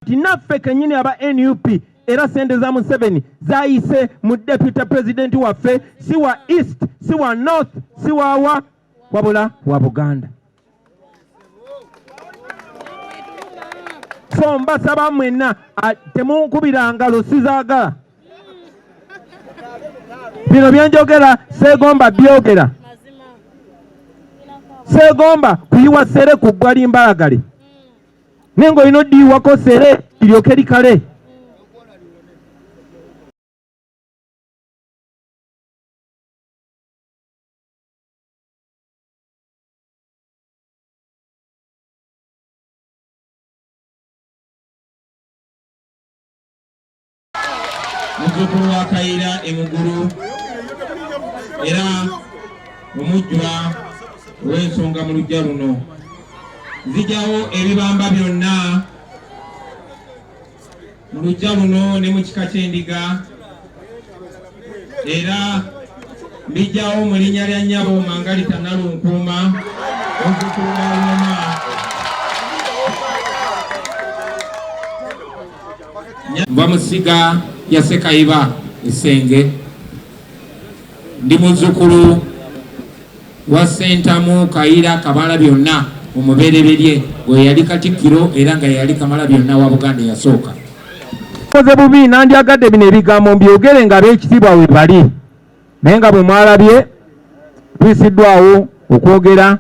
Tinaffe kenyini aba NUP era sente za Museveni zaayise mu deputy president waffe si wa east si wa north si wa wabula wa Buganda. So mbasaba mwenna temunkubira ngalo sizaagala. Bino byenjogera segomba byogera. Segomba kuyiwa sere kugwali mbalagale. Nengo ino diwako sere ilyoke likale. Mukuru wa Kaira emuguru era omujjwa w'ensonga mu lujja luno zijawo ebibamba byonna mu lujja luno ne mu kika ky'endiga era bijawo mu linnya lya nnyabo Mangalita Nalunkuuma omukulu wa Luma Bamusiga ya Sekayiba Isenge ndi muzzukulu wa Sentamu Kaira Kamala byonna omubereberye we yali Katikkiro era nga yali Kamala byonna wa Buganda yasooka. Koze bubi nandyagadde bino ebigambo mbyogere nga ab'ekitiibwa we bali naye nga bwe mwalabye twisiddwawo okwogera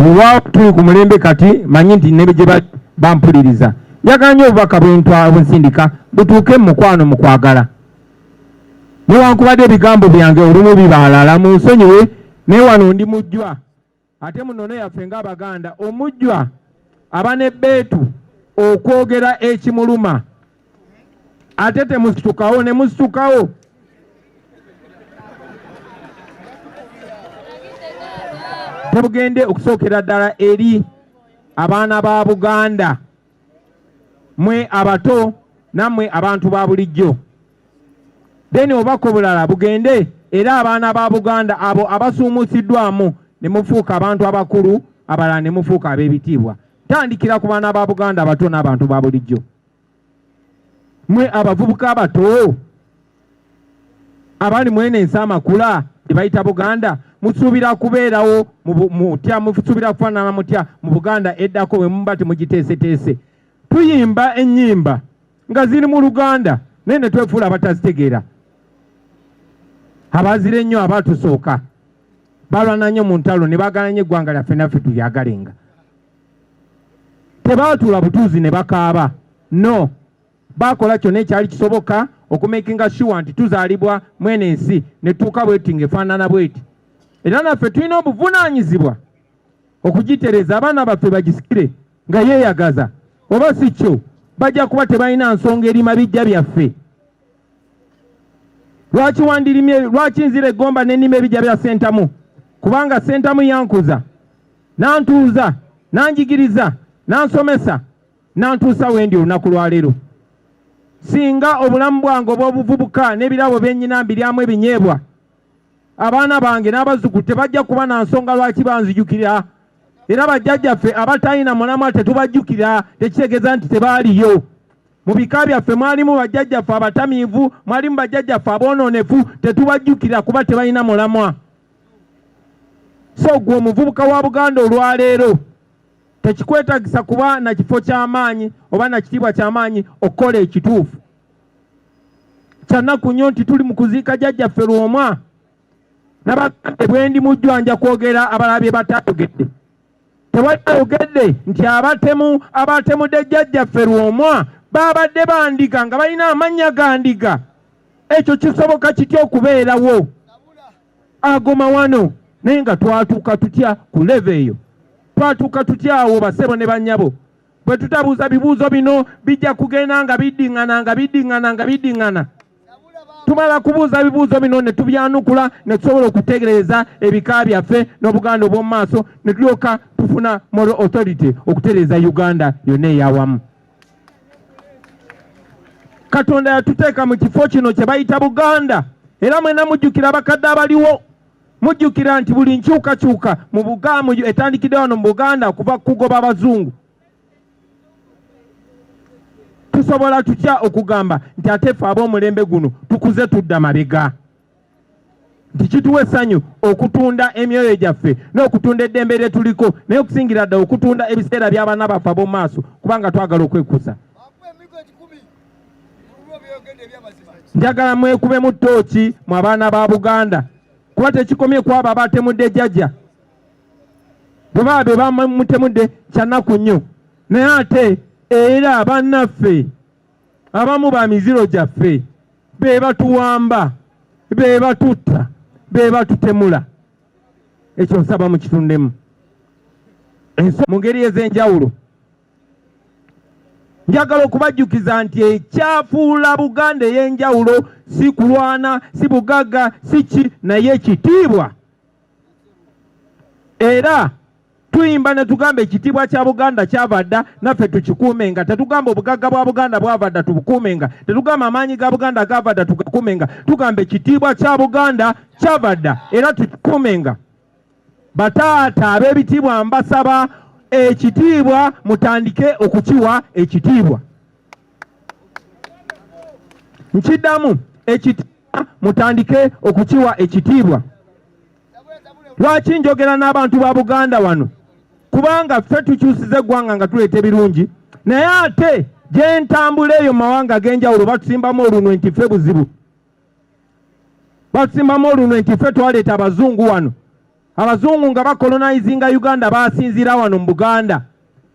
olwa tuli ku mulembe kati manyi nti ne gye bampuliriza njagala nnyo obubaka bwensindika butuuke mu mukwano mu kwagala. Newankubadde ebigambo byange olumu bibaalala munsonyiwe naye wano ndi mujjwa ate munono yaffe ng'Abaganda omujjwa aba ne bbeetu okwogera ekimuluma ate temusitukawo ne musitukawo. Tebugende okusookera ddala eri abaana ba Buganda mwe abato nammwe abantu ba bulijjo. Deni obako bulala bugende era abaana ba Buganda abo abasuumusiddwamu ne mufuuka abantu abakulu abalala ne mufuuka ab'ebitiibwa. Tandikira ku baana ba Buganda abato n'abantu ba bulijjo. Mwe abavubuka abato abali mwene ensi amakula tebayita Buganda musuubira kubeerawo mutya musuubira kufaanana mutya mu Buganda eddako bwe muba temugiteeseteese. Tuyimba ennyimba nga ziri mu Luganda naye ne twefuula abatazitegeera. Abazire ennyo abatusooka balwana nnyo mu ntalo ne baagala nnyo eggwanga lyaffe naffe tulyagalenga. Tebaatuula butuuzi ne bakaaba, no, baakola kyonna ekyali kisoboka okumakinga sure nti tuzaalibwa mwene ensi ne tutuuka bweti ng'efaanana bweti. Era naffe tulina obuvunaanyizibwa okugitereeza abaana baffe bagisikire nga yeeyagaza, oba si kyo bajja kuba tebalina nsonga erima bijja byaffe. Lwaki wandirimye, lwaki nzire Gomba n'ennima ebijja bya Sentamu? Kubanga Sentamu yankuza nantuuza nanjigiriza nansomesa nantuusa wendi olunaku lwaleero. Singa obulamu bwange obw'obuvubuka n'ebirabo byennyina mbiryamu ebinyeebwa, abaana bange n'abazzukulu tebajja kuba na nsonga lwaki banzijukira. Era bajjajjaffe abatalina mulamwa tetubajjukira, tekitegeeza nti tebaaliyo. Mu bika byaffe mwalimu bajjajjaffe abatamiivu, mwalimu bajjajjaffe aboononefu, tetubajjukira kuba tebalina mulamwa. So gwe omuvubuka wa Buganda olwaleero tekikwetagisa kuba na kifo ky'amaanyi oba na kitiibwa ky'amaanyi okukola ekituufu. Kyannaku nnyo nti tuli mu kuziika jjajjaffe Lwomwa n'abagande bwendi mujjwa nja kwogera abalabye batayogedde. Tewayogedde nti abatemudde jjajjaffe Lwomwa babadde bandiga nga balina amannya ga ndiga. Ekyo kisoboka kitya okubeerawo? Agoma wano naye nga twatuuka tutya ku leve eyo? Twatuuka tutya awo basebo ne bannyabo? Bwe tutabuuza bibuuzo bino bijja kugenda nga biddiŋŋana. Tumala kubuuza bibuuzo bino ne tubyanukula ne tusobola okutegereza ebika byaffe n'Obuganda obw'omu maaso ne tulyoka tufuna moral authority okutereeza Uganda yonna eyawamu. Katonda yatuteeka mu kifo kino kye bayita Buganda era mwena mujjukira abakadde abaliwo. Mujjukira nti buli nkyukakyuka mu Buganda etandikidde wano mu Buganda kuva kugoba abazungu. tusobola tutya okugamba nti ate ffe ab'omulembe guno tukuze tudda mabega? Nti kituwa essanyu okutunda emyoyo gyaffe n'okutunda eddembe lye tuliko naye okusingira ddala okutunda ebiseera by'abaana baffe ab'omu maaso kubanga twagala okwekusa. Njagala mwekube mu ttooki mu abaana ba Buganda kuba tekikomye kwabo abatemudde jjajja bwe baba be bamutemudde kyannaku nnyo, naye ate era bannaffe abamu ba miziro gyaffe be batuwamba, be batutta, be batutemula. Ekyo nsaba mukitundemu mu ngeri ez'enjawulo. Njagala okubajjukiza nti ekyafuula Buganda ey'enjawulo si kulwana, si bugagga, si ki, naye ekitiibwa. Era tuyimba ne tugamba ekitiibwa kya Buganda kyava dda, naffe tukikuumenga. Tetugamba obugagga bwa Buganda bwava dda tubukuumenga, tetugamba amaanyi ga Buganda gava dda tugakuumenga. Tugamba ekitiibwa kya Buganda kyava dda era tukikuumenga. Bataata ab'ebitiibwa mbasaba ekitiibwa mutandike okukiwa ekitiibwa. Nkiddamu, ekitiibwa mutandike okukiwa ekitiibwa. Lwaki njogera n'abantu ba Buganda wano? Kubanga ffe tukyusiza eggwanga nga tuleeta ebirungi, naye ate gye ntambula eyo mu mawanga ag'enjawulo batusimbamu olunwe nti ffe buzibu. Batusimbamu olunwe nti ffe twaleeta abazungu wano. Abazungu nga bakolonizinga Uganda basinzira wano mu Buganda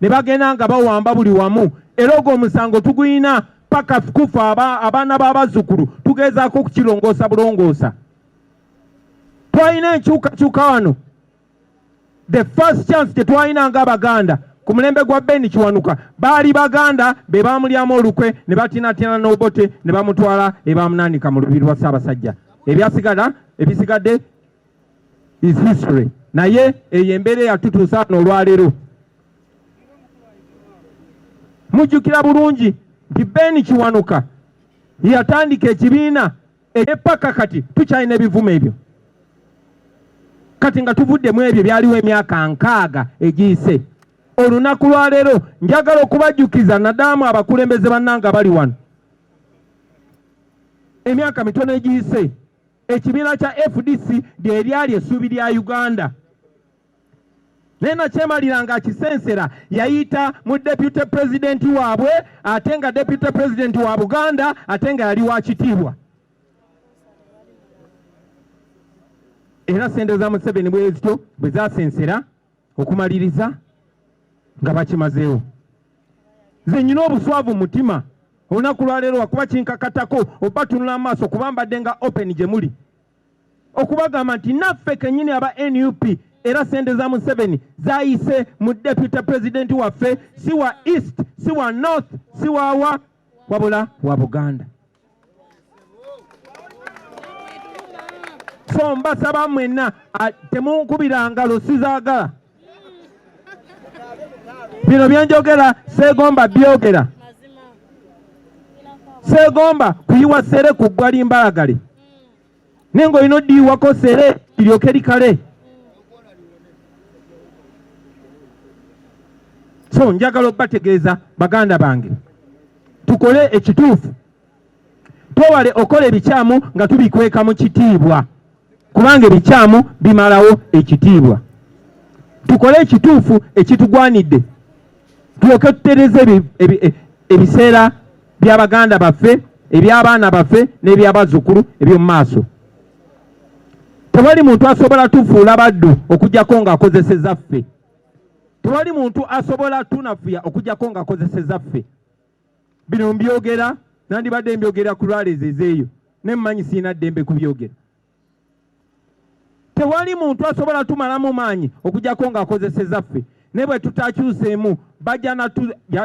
ne bagenda nga bawamba buli wamu, era ogwo omusango tuguyina paka kufa abaana b'abazzukulu tugezaako okukirongoosa bulongoosa. Twalina enkyukakyuka wano. The first chance tetwalina ng'Abaganda ku mulembe gwa Ben Kiwanuka baali Baganda be baamulyamu olukwe ne batinatina n'obote ne bamutwala ne bamunaanika mu lubiri lwa Ssaabasajja. Ebisigadde is history. Naye eyo embeera yatutuusa wano olwaleero. Mujjukira bulungi nti Ben Kiwanuka yatandika ekibiina eky'epaka kati tukyalina ebivumo ebyo. Kati nga tuvudde mu ebyo byaliwo emyaka 6 egiyise. Olunaku lwaleero njagala okubajjukiza naddaamu abakulembeze bannanga bali wano. Emyaka mitono egiyise ekibiina kya FDC lye lyali essuubi lya Uganda. Naye nakyemalira ng'akisensera yayita mu deputy president waabwe ate nga deputy president wa Buganda ate nga yali wa kitiibwa. Era ssente za Museveni bwe zityo bwe zasensera okumaliriza nga bakimazeewo. Nze nnyina obuswavu mutima olunaku lwaleero wakuba kinkakatako obatunula amaaso kuba mbadde nga open gye muli okubagamba nti naffe kennyini aba NUP era ssente za Museveni zayise mu deputy president waffe si wa east si wa north si wa wabula wa Buganda. So mbasaba mwenna temunkubira ngalo sizaagala. Bino byenjogera seegomba byogera. Seegomba kuyiwa sere ku ggwali mbalagale. Nengo olina ddiiwako sere liryoke likale. So njagala okubategeeza baganda bange tukole ekituufu. Twewale okola ebikyamu nga tubikweka mu kitiibwa. Kubanga ebikyamu bimalawo ekitiibwa. Tukole ekituufu ekitugwanidde. Tulyoke tutereze ebiseera by'Abaganda baffe, eby'abaana baffe n'ebyabazzukulu eby'omu maaso. Tewali muntu asobola tufuula baddu okujjako ng'akozesezza ffe. Tewali muntu asobola tunafuya okujjako ng'akozesezza ffe. Bino mbyogera nandibadde mbyogera ku lwaleezeezo eyo ne mmanyi siina ddembe kubyogera. Tewali muntu asobola tumalamu maanyi okujjako ng'akozesezza ffe. Ne bwe tutakyuseemu bajja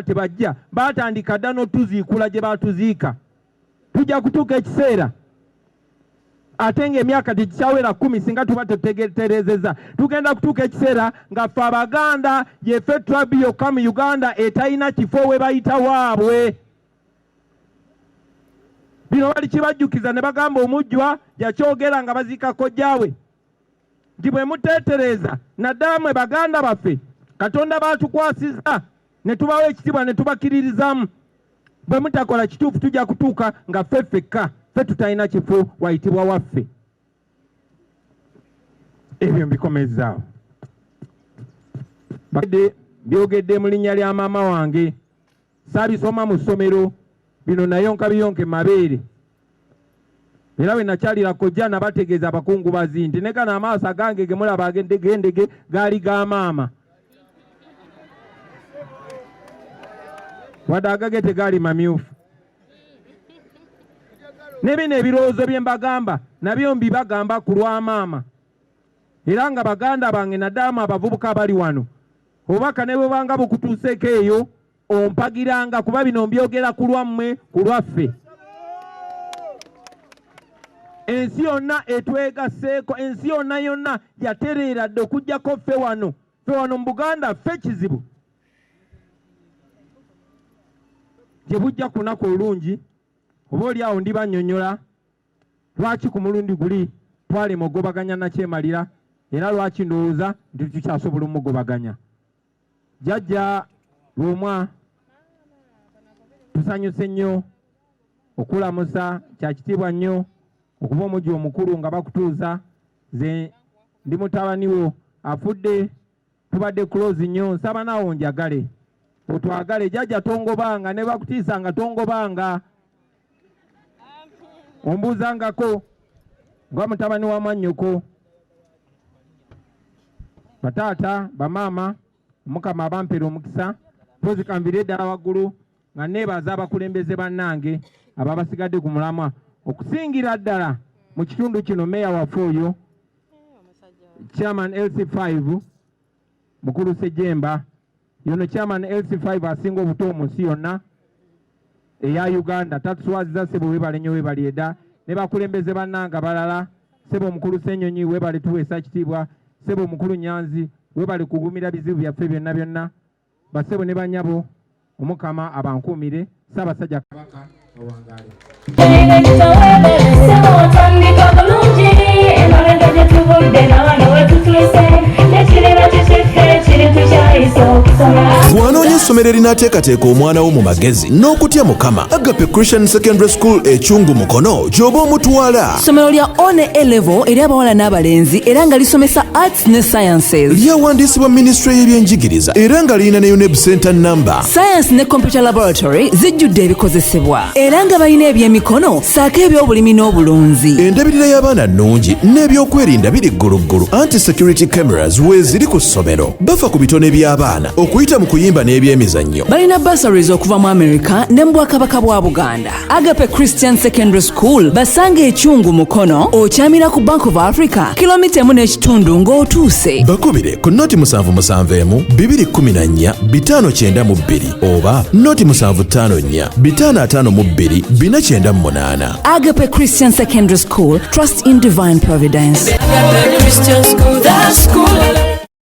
tebajja baatandika dda n'otuziikula gye baatuziika. Tujja kutuuka ekiseera ate ng'emyaka tegikyawera 10 singa tuba tutegerezeza. Tugenda kutuuka ekiseera nga ffe Abaganda yeffe tribe yokka mu Uganda etalina kifo we bayita waabwe. Bino bali kibajjukiza ne bagamba omujjwa yakyogera nga baziika kojjaawe nti bwe muteetereza naddala mwe Baganda baffe Katonda baatukwasiza ne tubawo ekitiibwa ne tubakiririzaamu. bwe mutakola kituufu tujja kutuuka nga ffe tutalina kifo wayitibwa waffe. Ebyo mbikomezaawo. Byogedde mu linnya lya maama wange, saabisoma mu ssomero, bino nayonka biyonke mabeere. Era bwe nakyalira kojja nabategeeza abakungubazi nti ne gano amaaso agange ge mulaba agendege gaali ga maama. Wadde agage tegaali mamyufu. Ne bino ebirowoozo bye mbagamba nabyo mbibagamba ku lwa maama. Era nga baganda bange naddaamu abavubuka abali wano, obubaka ne bwe banga bukutuuseeko eyo ompagiranga, kuba bino mbyogera ku lwammwe, ku lwaffe. Ensi yonna etwegaseeko, ensi yonna yatereera dde okuggyako ffe wano mu Buganda ffe kizibu. Gye bujja ku lunaku olungi oba oli awo ndibannyonnyola lwaki ku mulundi guli twalema ogobaganya nakyemalira, era lwaki ndowooza nti tukyasobola omugobaganya. Jjajja Lwomwa, tusanyuse nnyo okulamusa, kya kitiibwa nnyo okuba omujji omukulu nga bakutuuza. Ze ndi mutabani wo afudde, tubadde close nnyo, nsaba naawo njagale otwagale. Jjajja tongobanga, ne bakutiisanga tongobanga, ombuuzangako nga mutabani wa mwannyoko. Bataata bamaama Mukama abampera omukisa, tozikamvire eddala waggulu nga neebaza abakulembeze bannange ababasigadde ku mulamwa, okusingira ddala mu kitundu kino meya waffe oyo chairman LC5 Mukulu Sejemba, yono chairman LC5 asinga obuto mu nsi yonna eya Uganda. Tatuswaziza sebo webale nnyo, webali edda ne bakulembeze bannanga balala. Sebo Mukulu Senyonyi webale tuweesa kitiibwa, sebo Mukulu Nyanzi webale kugumira bizibu byaffe byonna. Basebo ne banyabo Omukama abankuumire. Ssaabasajja Kabaka owangaale. Bw'anoonya essomero erinaateekateeka omwana wo mu magezi n'okutya Mukama, Agape Christian Secondary School Ekyungu Mukono gy'oba omutwala. Ssomero lya ONE A-level eri abawala n'abalenzi era nga lisomesa arts ne sciences. Lyawandiisibwa Ministry y'ebyenjigiriza era nga lirina ne UNEB Center number. Science ne computer laboratory zijjudde ebikozesebwa era nga balina ebyemikono saako eby'obulimi n'obulunzi. Endabirira y'abaana nnungi n'ebyokwerinda biri gguluggulu. Anti-security cameras weeziri ku ssomero. Bafa ku bitone by'abaana okuyita mu kuyimba n'ebyemizannyo. Balina bursaries okuva mu America ne mu Bwakabaka bwa Buganda. Agape Christian Secondary School basanga Ekyungu Mukono, okyamira ku Bank of Africa, kilomita 1.5 ng'otuuse. Bakubire ku noti 771 214 592 oba noti 754 552 498. Agape Christian Secondary School, trust in divine providence. Agape Christian School, that school.